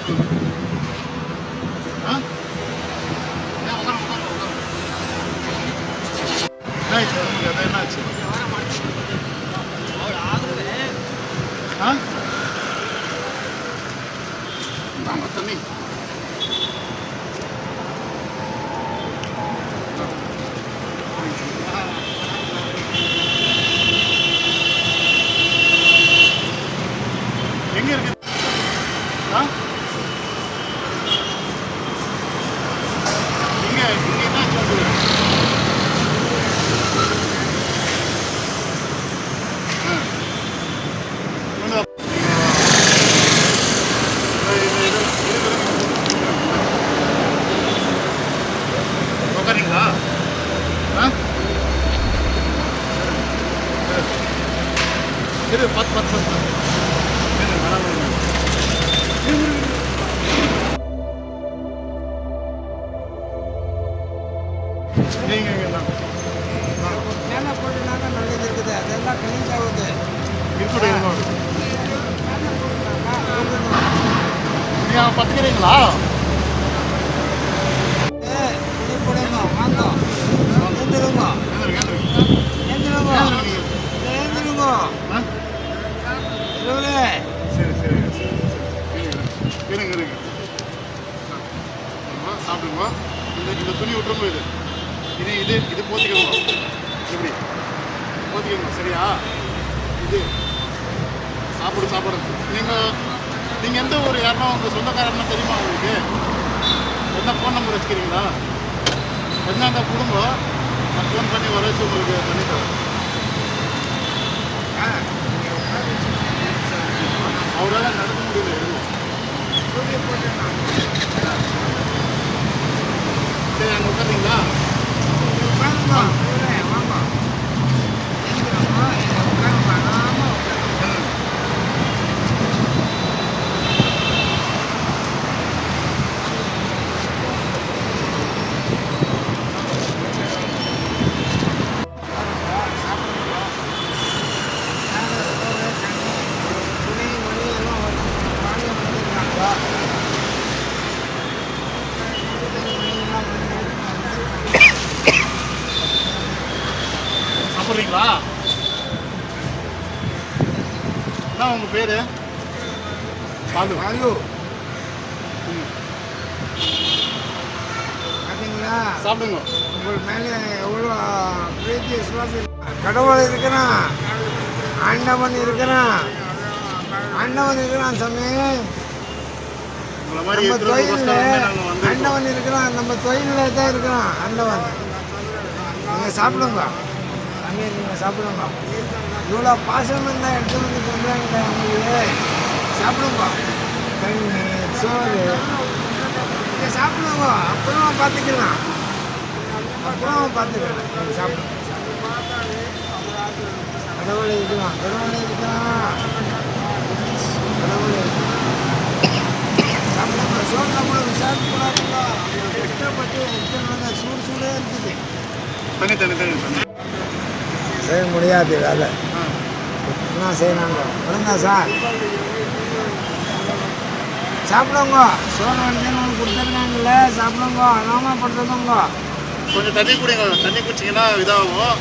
ஆ என்னாச்சு உங்களுக்கு? அது என்னாச்சு? ஆ ஆமாம் தண்ணி எங்கே இருக்குது? ஆ இங்கே இங்கே என்னாச்சு உங்களுக்கு? உட்காரீங்களா? ஆ இரு பத்து நீங்கள் மேலே போட்டுனாக்கா நல்லது இருக்குது. அதெல்லாம் கிளீன்ஸ் ஆகுது. இருக்கட்டும் நீங்கள் பத்துக்கிறீங்களா? புளி போடுங்க, வாங்க எழுந்துருங்க, எழுந்துருங்க, எழுந்துருங்க. இருவரே சரி சரி சரி இருங்க இருங்க சாப்பிடுங்க. இந்த துணி விட்டுருங்க. இது போத்திக்கோங்க. எப்படி போத்திக்கோங்க? சரியா? இது சாப்பிடு. நீங்கள் எந்த ஒரு யாருன்னா உங்கள் சொந்தக்காரன்னா தெரியுமா உங்களுக்கு? என்ன ஃபோன் நம்பர் வச்சுக்கிறீங்களா? என்ன அந்த குடும்பம் நான் ஃபோன் பண்ணி வர வச்சு உங்களுக்கு பண்ணித்தரேன். அவரால் நடக்க முடியல. சரி அங்கே உட்காந்தீங்களா? சாப்பிட்றீங்களா? என்ன உங்கள் பேர்? பாலு. பார்த்தீங்களா? சாப்பிடுங்க. உங்கள் மேலே எவ்வளோ பிரீத்தி விசுவாசம். கடவுள் இருக்கிறான், ஆண்டவன் இருக்கிறான் சாமி. நம்ம தொழிலில் ஆண்டவன் இருக்கிறான். நம்ம தொழிலில் தான் இருக்கிறான் ஆண்டவன். நீங்கள் சாப்பிடுங்க சாமி, நீங்கள் சாப்பிடுங்க. இவ்வளோ பாசம் இருந்தால் எடுத்து வந்து சொல்கிறாங்க உங்களுக்கு. சாப்பிடுங்க. தண்ணி சோறு நீங்கள் சாப்பிடுங்க. அப்புறமா பார்த்துக்கலாம். நீங்கள் சாப்பிடுங்க. கடவுளை இருக்கிறான். சாப்பிடுங்க. சோறு சாப்பிடுங்க. சாப்பிடக்கூடாதுங்க. கஷ்டப்பட்டு எடுத்துருவாங்க. சூடே இருக்குது. தண்ணி செய்ய முடியாது வேலை. என்ன செய்யறாங்க? ஒழுங்கா சார் சாப்பிடுங்க. சோறு வந்து கொடுத்துருக்காங்கல்ல, சாப்பிடுங்க. நாமப்படுத்துங்க. கொஞ்சம் தண்ணி குடிங்க. தண்ணி குடிச்சிங்கன்னா இதாகும்.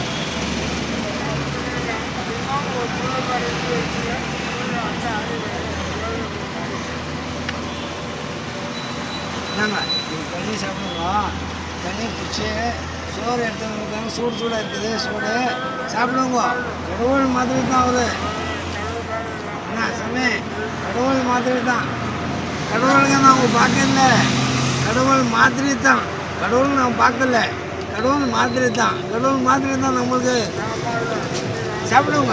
என்னங்க தண்ணி சாப்பிடுங்க. தண்ணி குடிச்சு சோறு எடுத்துருக்காங்க. சூடாக இருக்குது. சோறு சாப்பிடுங்க. கடவுள் மாதிரி தான் அவரு. என்ன சாமி? கடவுள் மாதிரி தான். கடவுளுங்க நாங்கள் பார்க்கல. கடவுள் மாதிரி தான். கடவுள் நாங்கள் பார்க்கல. கடவுள் மாதிரி தான். நம்மளுக்கு. சாப்பிடுங்க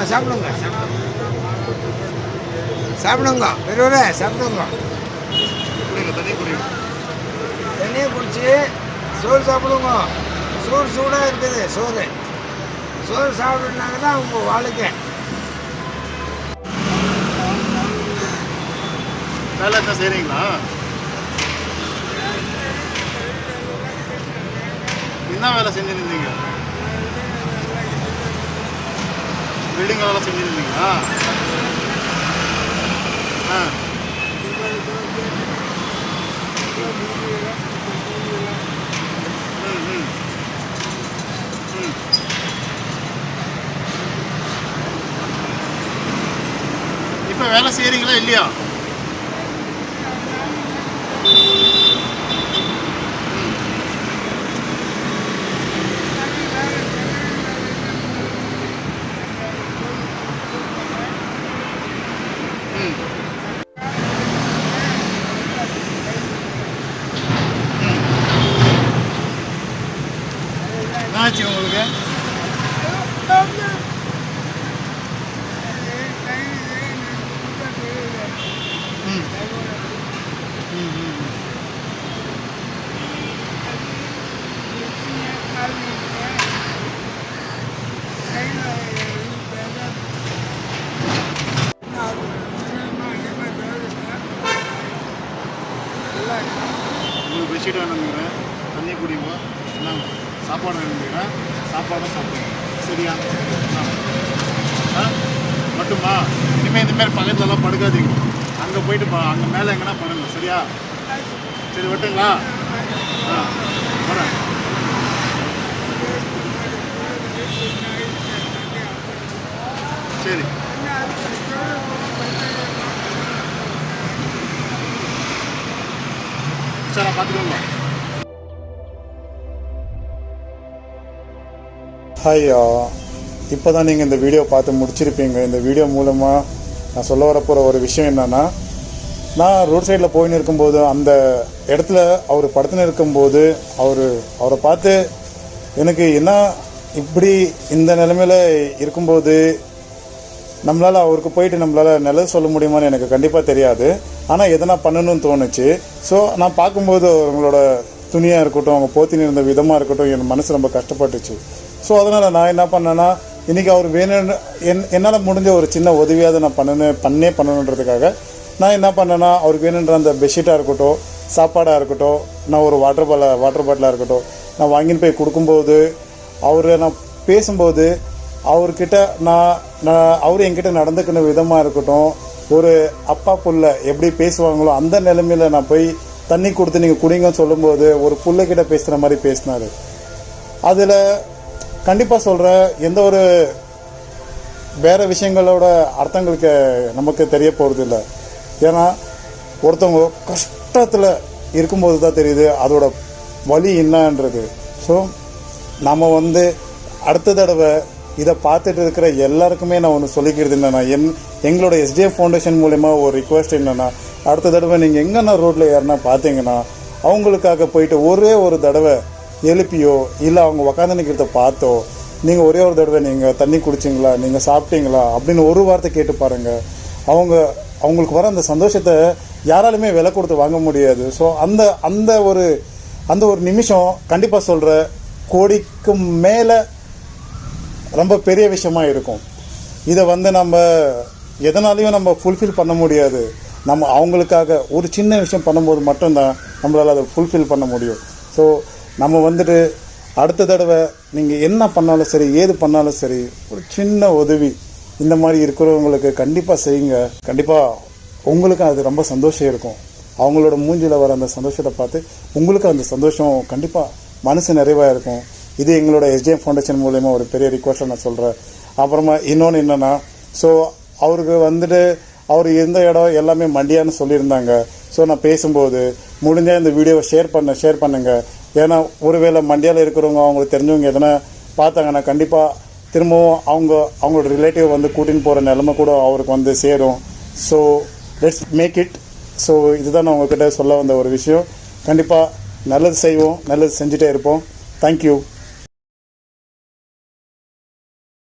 பெரியவரே, சாப்பிடுங்க. தண்ணியை குடிச்சு சோறு சாப்பிடுங்க. சூடாக இருக்குது. சோறு சாப்பிட்னாங்க தான் உங்கள் வாழ்க்கை. வேலை என்ன செய்கிறீங்களா? என்ன வேலை செஞ்சுருந்தீங்க? பில்டிங் வேலை செஞ்சுருந்தீங்களா? ஆ வேலை செய்கிறீங்களா இல்லையா? என்னாச்சு உங்களுக்கு? உங்களுக்கு பெட்ஷீட் வேணுங்கிறேன், தண்ணி குடிங்க, எல்லாம் சாப்பாடு வேணுங்கிறேன், சாப்பாடும் சாப்பிடுங்க. சரியா? மட்டுமா? இனிமேல் இந்தமாரி பக்கத்துலலாம் படுக்காதீங்க. அங்கே போயிட்டு அங்கே மேலே எங்கன்னா படுங்க. சரியா? சரி விட்டுங்களா? வரேன். சரி சார் பார்த்துக்கோங்க. ஹாய், இப்போ தான் நீங்கள் இந்த வீடியோ பார்த்து முடிச்சிருப்பீங்க. இந்த வீடியோ மூலமாக நான் சொல்ல வரப்போகிற ஒரு விஷயம் என்னென்னா, நான் ரோட் சைடில் போயின்னு இருக்கும்போது அந்த இடத்துல அவர் படுத்துன்னு இருக்கும்போது அவரை பார்த்து எனக்கு என்ன இப்படி இந்த நிலைமையில் இருக்கும்போது நம்மளால் அவருக்கு போயிட்டு நம்மளால் நல்லது சொல்ல முடியுமான்னு எனக்கு கண்டிப்பாக தெரியாது. ஆனால் எதனா பண்ணணும்னு தோணுச்சு. ஸோ நான் பார்க்கும்போது அவங்களோட துணியாக இருக்கட்டும், அவங்க போத்தின்னு இருந்த விதமாக இருக்கட்டும், என் மனசு ரொம்ப கஷ்டப்பட்டுச்சு. ஸோ அதனால் நான் என்ன பண்ணேன்னா, இன்றைக்கி அவர் வேணும்னு என்னால் முடிஞ்ச ஒரு சின்ன உதவியாவது நான் பண்ணணுன்றதுக்காக நான் என்ன பண்ணேன்னா, அவருக்கு வேணுன்ற அந்த பெட்ஷீட்டாக இருக்கட்டும், சாப்பாடாக இருக்கட்டும், நான் ஒரு வாட்டர் பாட்டிலாக இருக்கட்டும், நான் வாங்கின்னு போய் கொடுக்கும்போது அவரை நான் பேசும்போது அவர்கிட்ட அவர் என்கிட்ட நடந்துக்கின விதமாக இருக்கட்டும், ஒரு அப்பா புள்ள எப்படி பேசுவாங்களோ அந்த நிலைமையில் நான் போய் தண்ணி கொடுத்து நீங்கள் குடிங்கன்னு சொல்லும்போது ஒரு புள்ளைக்கிட்ட பேசுகிற மாதிரி பேசினார். அதில் கண்டிப்பாக சொல்கிறேன், எந்த ஒரு வேறு விஷயங்களோட அர்த்தங்களுக்கு நமக்கு தெரிய போகிறது இல்லை. ஏன்னா ஒருத்தவங்க கஷ்டத்தில் இருக்கும்போது தான் தெரியுது அதோட வலி என்னன்றது. ஸோ நம்ம அடுத்த தடவை இதை பார்த்துட்டு இருக்கிற எல்லாருக்குமே நான் ஒன்று சொல்லிக்கிறது என்னென்னா, எங்களோட எஸ்டிஎஃப் ஃபவுண்டேஷன் மூலமா ஒரு ரிக்வெஸ்ட் என்னென்னா, அடுத்த தடவை நீங்கள் எங்கன்னா ரோட்டில் யாருன்னா பார்த்தீங்கன்னா அவங்களுக்காக போயிட்டு ஒரே ஒரு தடவை எழுப்பியோ இல்லை அவங்க உக்காந்து நிற்கிறத பார்த்தோ நீங்கள் ஒரே ஒரு தடவை நீங்கள் தண்ணி குடிச்சிங்களா, நீங்கள் சாப்பிட்டீங்களா அப்படின்னு ஒரு வார்த்தை கேட்டு பாருங்கள். அவங்களுக்கு வர அந்த சந்தோஷத்தை யாராலுமே விலை கொடுத்து வாங்க முடியாது. ஸோ அந்த ஒரு நிமிஷம் கண்டிப்பாக சொல்கிற கோடிக்கு மேலே ரொம்ப பெரிய விஷயமா இருக்கும். இதை நம்ம எதனாலையும் நம்ம ஃபுல்ஃபில் பண்ண முடியாது. நம்ம அவங்களுக்காக ஒரு சின்ன விஷயம் பண்ணும்போது மட்டும்தான் நம்மளால் அதை ஃபுல்ஃபில் பண்ண முடியும். ஸோ நம்ம அடுத்த தடவை நீங்கள் என்ன பண்ணாலும் சரி, ஏது பண்ணாலும் சரி, ஒரு சின்ன உதவி இந்த மாதிரி இருக்கிறவங்களுக்கு கண்டிப்பாக செய்யுங்க. கண்டிப்பாக உங்களுக்கு அது ரொம்ப சந்தோஷம் இருக்கும். அவங்களோட மூஞ்சியில் வர அந்த சந்தோஷத்தை பார்த்து உங்களுக்கு அந்த சந்தோஷம் கண்டிப்பாக மனசு நிறைவாக இருக்கும். இது எங்களோட எஸ்டிஎஃப் ஃபவுண்டேஷன் மூலமா ஒரு பெரிய ரிக்வெஸ்ட்டை நான் சொல்கிறேன். அப்புறமா இன்னொன்று என்னென்னா, ஸோ அவருக்கு அவர் இருந்த இடம் எல்லாமே மண்டியான்னு சொல்லியிருந்தாங்க. ஸோ நான் பேசும்போது முடிஞ்சால் இந்த வீடியோவை ஷேர் பண்ணுங்க. ஏன்னா ஒருவேளை மண்டியால் இருக்கிறவங்க அவங்களுக்கு தெரிஞ்சவங்க எதனா பார்த்தாங்கன்னா கண்டிப்பாக திரும்பவும் அவங்களோட ரிலேட்டிவ் கூட்டின்னு போகிற நிலைமை கூட அவருக்கு சேரும். So let's make it. So இதுதான் நான் உங்ககிட்ட சொல்ல வந்த ஒரு விஷயம். கண்டிப்பாக நல்லது செய்வோம், நல்லது செஞ்சுட்டே இருப்போம். தேங்க்யூ.